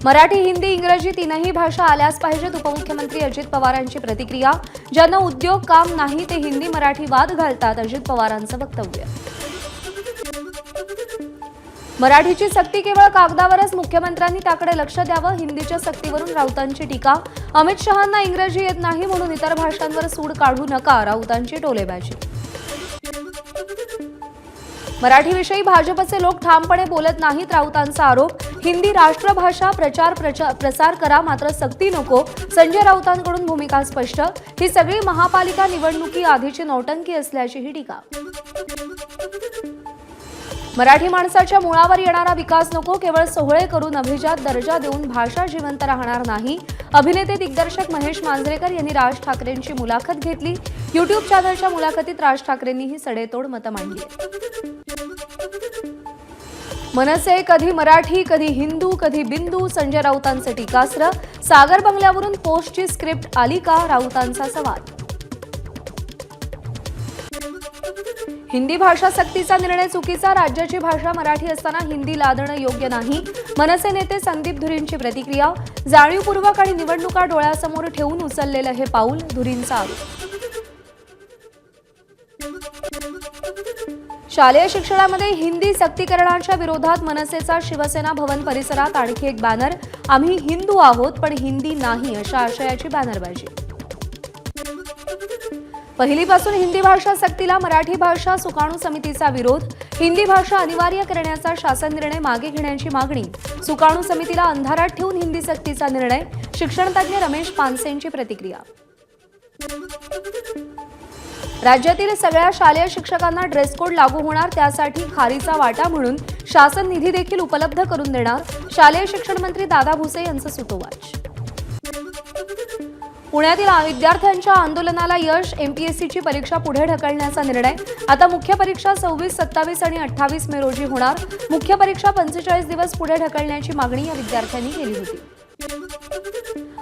मराठी, हिंदी, इंग्रजी तीनही भाषा आल्याच पाहिजेत. उपमुख्यमंत्री अजित पवारांची प्रतिक्रिया. ज्यांना उद्योग काम नाही ते हिंदी मराठी वाद घालतात, अजित पवारांचं वक्तव्य. मराठीची सक्ती केवळ कागदावरच, मुख्यमंत्र्यांनी त्याकडे लक्ष द्यावं. हिंदीच्या सक्तीवरून राऊतांची टीका. अमित शहांना इंग्रजी येत नाही म्हणून इतर भाषांवर सूड काढू नका, राऊतांची टोलेबाजी. मराठीविषयी भाजपचे लोक ठामपणे बोलत नाहीत, राऊतांचा आरोप. हिंदी राष्ट्रभाषा प्रसार करा, मात्र सक्ती नको, संजय राऊतांकडून भूमिका स्पष्ट. ही सगळी महापालिका निवडणुकी आधीची नौटंकी असल्याचीही टीका. मराठी माणसाच्या मुळावर येणारा विकास नको, केवळ सोहळे करून अभिजात दर्जा देऊन भाषा जिवंत राहणार नाही. अभिनेते दिग्दर्शक महेश मांजरेकर यांनी राज ठाकरेंची मुलाखत घेतली. युट्यूब चॅनलच्या मुलाखतीत राज ठाकरेंनी ही सडेतोड मतं मांडली. मनसे कधी मराठी, कधी हिंदू, कधी बिंदू, संजय राऊतांचे टीकास्त्र. सागर बंगल्यावरून पोस्टची स्क्रिप्ट आली का, राऊतांचा सवाल. हिंदी भाषा सक्तीचा निर्णय चुकीचा, राज्याची भाषा मराठी असताना हिंदी लादणं योग्य नाही. मनसे नेते संदीप धुरींची प्रतिक्रिया. जाणीवपूर्वक आणि निवडणुका डोळ्यासमोर ठेवून उचललेलं हे पाऊल, धुरींचा आरोप. शालेय शिक्षणामध्ये हिंदी सक्तीकरणाच्या विरोधात मनसेचा शिवसेना भवन परिसरात आणखी एक बॅनर. आम्ही हिंदू आहोत पण हिंदी नाही, अशा आशयाची बॅनरबाजी. पहिलीपासून हिंदी भाषा सक्तीला मराठी भाषा सुकाणू समितीचा विरोध. हिंदी भाषा अनिवार्य करण्याचा शासन निर्णय मागे घेण्याची मागणी. सुकाणू समितीला अंधारात ठेवून हिंदी सक्तीचा निर्णय. शिक्षणतज्ञ रमेश पानसेंची प्रतिक्रिया. राज्यातील सगळ्या शालेय शिक्षकांना ड्रेस कोड लागू होणार, त्यासाठी खारीचा वाटा म्हणून शासन निधी देखील उपलब्ध करून देणार. शालेय शिक्षण मंत्री दादा भुसे यांचं सुतोवाच. पुण्यातील विद्यार्थ्यांच्या आंदोलनाला यश. एमपीएससीची परीक्षा पुढे ढकलण्याचा निर्णय. आता मुख्य परीक्षा 26, 27 आणि 28 मे रोजी होणार. मुख्य परीक्षा 45 दिवस पुढे ढकलण्याची मागणी या विद्यार्थ्यांनी केली होती.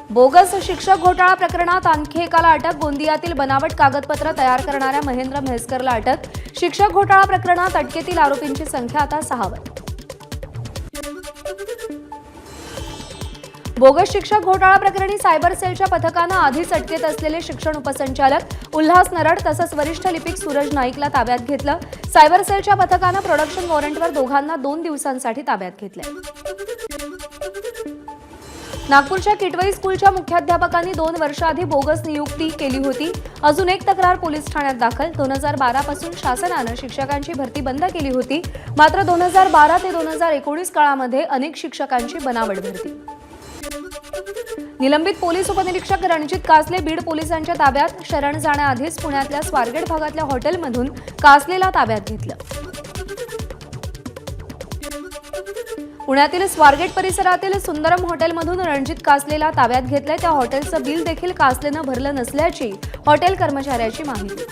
बोगस शिक्षक घोटाळा प्रकरणात आणखी एकाला अटक. गोंदियातील बनावट कागदपत्र तयार करणाऱ्या महेंद्र म्हैसकरला अटक. शिक्षक घोटाळा प्रकरणात अटकेतील आरोपींची संख्या आता 6 वर. बोगस शिक्षक घोटाळा प्रकरणी सायबर सेलच्या पथकानं आधीच अटकेत असलेले शिक्षण उपसंचालक उल्हास नरड तसंच वरिष्ठ लिपिक सूरज नाईकला ताब्यात घेतलं. सायबर सेलच्या पथकानं प्रोडक्शन वॉरंटवर दोघांना 2 दिवसांसाठी ताब्यात घेतलंय. नागपूरच्या किटवई स्कूलच्या मुख्याध्यापकांनी 2 वर्षाआधी बोगस नियुक्ती केली होती. अजून एक तक्रार पोलीस ठाण्यात दाखल. 2012 पासून शासनानं शिक्षकांची भरती बंद केली होती. मात्र 2012 ते 2019 काळामध्ये अनेक शिक्षकांची बनावट भरती. निलंबित पोलीस उपनिरीक्षक रणजित कासले बीड पोलिसांच्या ताब्यात. शरण जाण्याआधीच पुण्यातल्या स्वारगेट भागातल्या हॉटेलमधून कासलेला ताब्यात घेतलं. पुण्यातील स्वारगेट परिसरातील सुंदरम हॉटेलमधून रणजित कासलेला ताब्यात घेतलंय. त्या हॉटेलचं बिल देखील कासलेनं भरलं नसल्याची हॉटेल कर्मचाऱ्याची माहिती.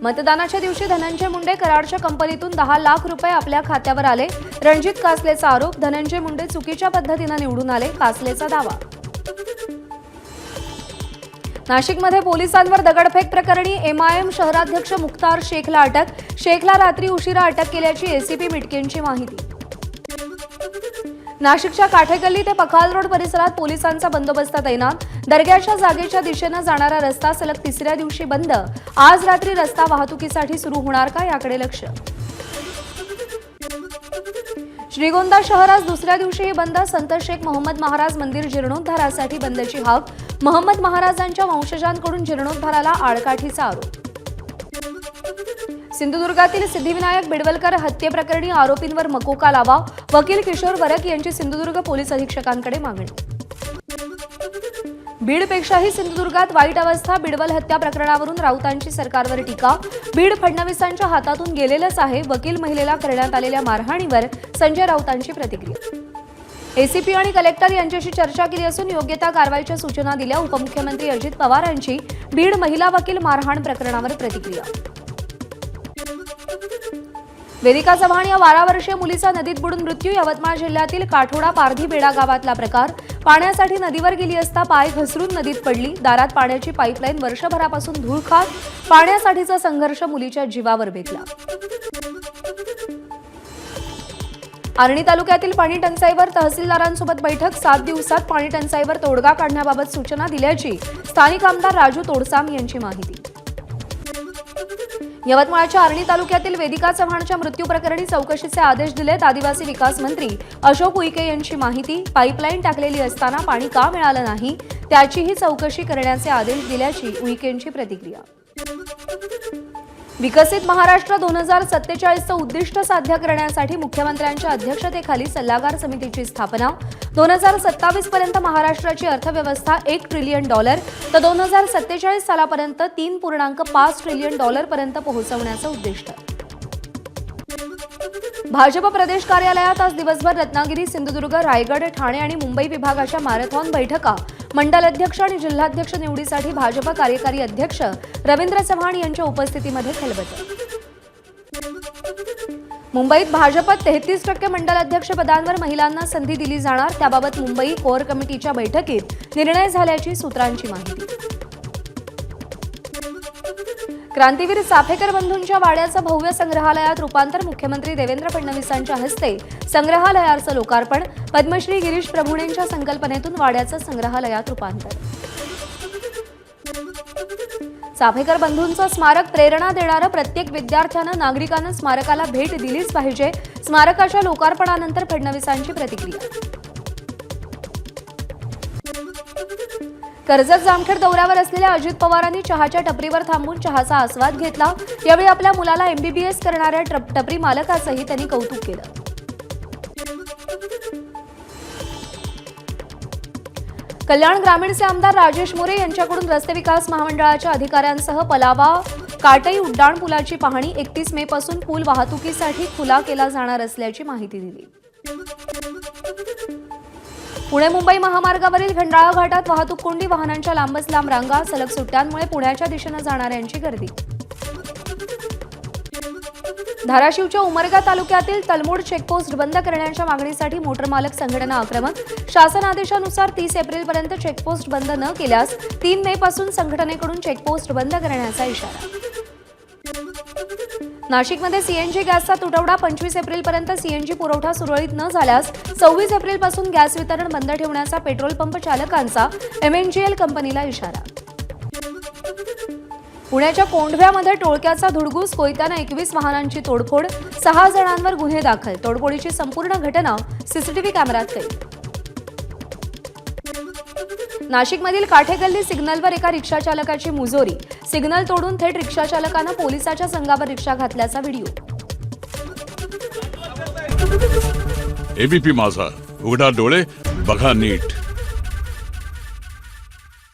मतदानाच्या दिवशी धनंजय मुंडे कराडच्या कंपनीतून 10 लाख रुपये आपल्या खात्यावर आले. रणजित कासलेचा आरोप. धनंजय मुंडे चुकीच्या पद्धतीनं निवडून आले, कासलेचा दावा. नाशिकमध्ये पोलिसांवर दगडफेक प्रकरणी एमआयएम शहराध्यक्ष मुख्तार शेखला अटक. शेखला रात्री उशिरा अटक केल्याची एसीपी मिटकेंची माहिती. नाशिकच्या काठेगल्ली ते पखाल रोड परिसरात पोलिसांचा बंदोबस्त तैनात. दर्ग्याच्या जागेच्या दिशेनं जाणारा रस्ता सलग 3ऱ्या दिवशी बंद. आज रात्री रस्ता वाहतुकीसाठी सुरू होणार का, याकडे लक्ष. श्रीगोंदा शहर आज 2ऱ्या दिवशीही बंद. संत शेख मोहम्मद महाराज मंदिर जीर्णोद्धारासाठी बंदची हाक. मोहम्मद महाराजांच्या वंशजांकडून जीर्णोद्धाराला आडकाठीचा आरोप. सिंधुदुर्गातील सिद्धिविनायक बिडवलकर हत्येप्रकरणी आरोपींवर मकोका लावा. वकील किशोर वरक यांची सिंधुदुर्ग पोलीस अधीक्षकांकडे मागणी. बीडपेक्षाही सिंधुदुर्गात वाईट अवस्था. बिडवल हत्या प्रकरणावरून राऊतांची सरकारवर टीका. बीड फडणवीसांच्या हातातून गेलेलंच आहे. वकील महिलेला करण्यात आलेल्या मारहाणीवर संजय राऊतांची प्रतिक्रिया. एसीपी आणि कलेक्टर यांच्याशी चर्चा केली असून योग्य त्या कारवाईच्या सूचना दिल्या. उपमुख्यमंत्री अजित पवारांची बीड महिला वकील मारहाण प्रकरणावर प्रतिक्रिया. वेदिका चव्हाण या 12 वर्षीय मुलीचा नदीत बुडून मृत्यू. यवतमाळ जिल्ह्यातील काठोडा पारधी बेडा गावातला प्रकार. पाण्यासाठी नदीवर गेली असता पाय घसरून नदीत पडली. दारात पाण्याची पाईपलाईन वर्षभरापासून धूळ खात. पाण्यासाठीचा संघर्ष मुलीच्या जीवावर बेतला. आर्णी तालुक्यातील पाणी टंचाईवर तहसीलदारांसोबत बैठक 7 दिवसात पाणी टंचाईवर तोडगा काढण्याबाबत सूचना दिल्याची स्थानिक आमदार राजू तोडसाम यांची माहिती। यवतमाळच्या आर्णी तालुक्यातील वेदिका चव्हाणच्या मृत्यू प्रकरणी चौकशीचे आदेश दिलेत आदिवासी विकास मंत्री अशोक उईके यांची माहिती। पाईपलाईन टाकलेली असताना पाणी का मिळालं नाही त्याचीही चौकशी करण्याचे आदेश दिल्याची उईकेंची प्रतिक्रिया। विकसित महाराष्ट्र 2047चं उद्दिष्ट साध्य करण्यासाठी मुख्यमंत्र्यांच्या अध्यक्षतेखाली सल्लागार समितीची स्थापना। 2027 पर्यंत महाराष्ट्राची अर्थव्यवस्था $1 ट्रिलियन तर 2047 सालापर्यंत $3.5 ट्रिलियन पर्यंत पोहोचवण्याचं उद्दिष्ट। भाजप प्रदेश कार्यालयात आज दिवसभर रत्नागिरी, सिंधुदुर्ग, रायगड, ठाणे आणि मुंबई विभागाच्या मॅरेथॉन बैठका, मंडल अध्यक्ष आणि जिल्हाध्यक्ष निवडीसाठी भाजप कार्यकारी अध्यक्ष रवींद्र चव्हाण यांच्या उपस्थितीमध्ये खलबतं। मुंबईत भाजपत 33% मंडल अध्यक्ष पदांवर महिलांना संधी दिली जाणार, त्याबाबत मुंबई कोर कमिटीच्या बैठकीत निर्णय झाल्याची सूत्रांची माहिती। क्रांतीवीर चाफेकर बंधूंच्या वाड्याचं भव्य संग्रहालयात रूपांतर, मुख्यमंत्री देवेंद्र फडणवीसांच्या हस्ते संग्रहालयाचं लोकार्पण। पद्मश्री गिरीश प्रभुणेंच्या संकल्पनेतून वाड्याचं संग्रहालयात रूपांतर। चाफेकर बंधूंचं स्मारक प्रेरणा देणारं, प्रत्येक विद्यार्थ्यानं नागरिकांना स्मारकाला भेट दिलीच पाहिजे। स्मारकाच्या लोकार्पणानंतर फडणवीसांची प्रतिक्रिया। कर्जत जामखेड दौऱ्यावर असलेल्या अजित पवारांनी चहाच्या टपरीवर थांबून चहाचा आस्वाद घेतला। यावेळी आपल्या मुलाला MBBS करणाऱ्या टपरी मालकाचंही त्यांनी कौतुक केलं। कल्याण ग्रामीणचे आमदार राजेश मोरे यांच्याकडून रस्ते विकास महामंडळाच्या अधिकाऱ्यांसह पलावा काटई उड्डाण पुलाची पाहणी। 31 मे पासून पूल वाहतुकीसाठी खुला केला जाणार असल्याची माहिती दिली। पुणे मुंबई महामार्गावरील खंडाळा घाटात वाहतूक कोंडी, वाहनांच्या लांबच लांब रांगा, सलग सुट्ट्यांमुळे पुण्याच्या दिशेने जाणाऱ्यांची गर्दी। धाराशिवच्या उमरगा तालुक्यातील तलमोड चेकपोस्ट बंद करण्याच्या मागणीसाठी मोटर मालक संघटना आक्रमक। शासन आदेशानुसार 30 एप्रिलपर्यंत चेकपोस्ट बंद न केल्यास 3 मे पासून संघटनेकडून चेकपोस्ट बंद करण्याचा इशारा। नाशिकमध्ये सीएनजी गॅसचा तुटवडा, 25 एप्रिलपर्यंत सीएनजी पुरवठा सुरळीत न झाल्यास 26 एप्रिलपासून गॅस वितरण बंद ठेवण्याचा पेट्रोल पंप चालकांचा MNGL कंपनीला इशारा। पुण्याच्या कोंढव्यामध्ये टोळक्याचा धुडगूस, कोयत्यानं 21 वाहनांची तोडफोड, 6 जणांवर गुन्हे दाखल। तोडफोडीची संपूर्ण घटना CCTV कॅमेऱ्यात कैद। नाशिकमधील काठेगल्ली सिग्नलवर एका रिक्षाचालकाची मुजोरी, सिग्नल तोडून थेट रिक्षाचालकानं पोलिसाच्या संघावर रिक्षा घातल्याचा व्हिडिओ। ABP माझा, उघडा डोळे बघा नीट।